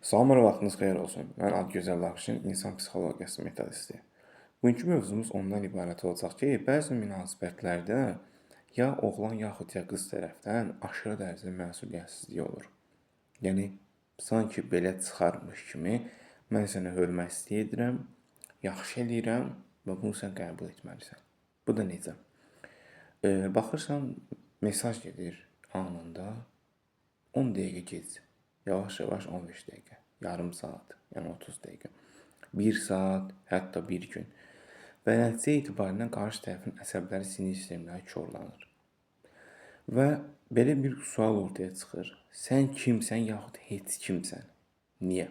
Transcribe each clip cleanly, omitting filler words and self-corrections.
Salamlar, vaxtınız xeyir olsun. Mən Adgözəl Laxışın insan psixologiyası metodisti. Bugünkü mövzumuz ondan ibarət olacaq ki, bəzi münasibətlərdə ya oğlan yaxud ya qız tərəfdən aşırı dərəcədə məsuliyyətsizlik olur. Yəni sanki belə çıxarmış kimi mən sənə hörmət edirəm, yaxşı eləyirəm və bunu sən qəbul etməlisən. Bu da necə? Baxırsan mesaj gedir anında 10 dəqiqə gec, yavaş-yavaş 15 dəqiqə, yarım saat, yəni 30 dəqiqə, 1 saat, hətta 1 gün. Və nəticə etibarilə qarşı tərəfin əsəbləri, sinir sistemləri korlanır. Və belə bir sual ortaya çıxır. Sən kimsən yaxud heç kimsən? Niyə?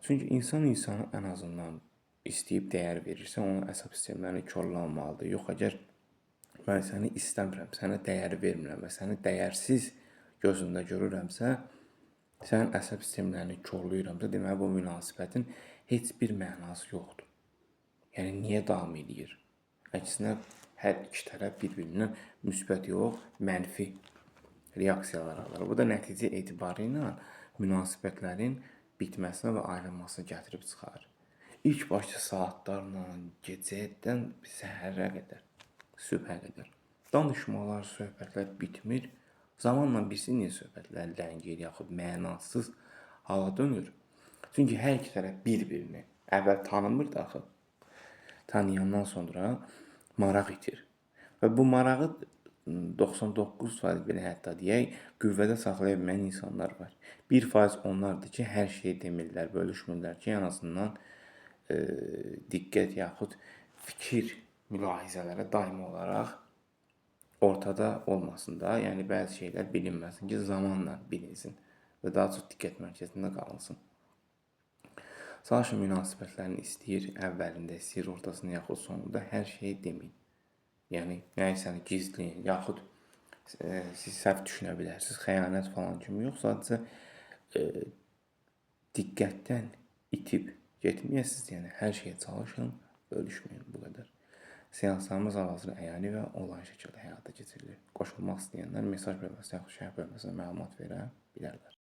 Çünki insan insana ən azından istəyib dəyər verirsə, onun əsəb sistemləri korlanmalıdır. Yox, əgər mən səni istəmirəm, sənə dəyər vermirəm və səni dəyərsiz gözündə görürəmsə, sənin əsəb sistemlərini korlayıramsa, deməli bu münasibətin heç bir mənası yoxdur. Yəni niyə davam edir? Əksinə hər iki tərəf bir-birindən müsbət yox, mənfi reaksiyalar alır. Bu da nəticə etibarı ilə münasibətlərin bitməsinə və ayrılmasına gətirib çıxarır. İlk başda saatlarla, gecədən səhərə qədər, sübhə qədər danışmalar, söhbətlər bitmir. Zamanla bilsin niyə söhbətlər ləngir yaxud mənasız hala dönür. Çünki hər iki tərəf bir-birini əvvəl tanımırdı axı. Tanıyandan sonra maraq itir. Və bu marağı 99% belə hətta deyək, qüvvədə saxlaya bilməyən insanlar var. 1% onlardır ki, hər şeyi demirlər, bölüşmürlər ki, ən azından diqqət yaxud fikir mülahizələrə daimi olaraq ortada olmasın da, yəni bəzi şeylər bilinməsin ki, zamanla bilinsin və daha çox diqqət mərkəzində qalınsın. Sadəcə münasibətlərini istəyir, əvvəlində istəyir, ortasında yaxud sonunda hər şeyi deməyin. Yəni, nəyisəni gizləyin, yaxud siz səhv düşünə bilərsiniz, xəyanət falan kimi yox, sadəcə diqqətdən itib getməyəsiniz, yəni hər şeyə çalışın, bölüşməyin, bu qədər. Seanslarımız hal-hazırda əyani və onlayn şəkildə həyata keçirilir. Qoşulmaq istəyənlər mesaj bölməsinə yaxud şərh bölməsinə məlumat verə bilərlər.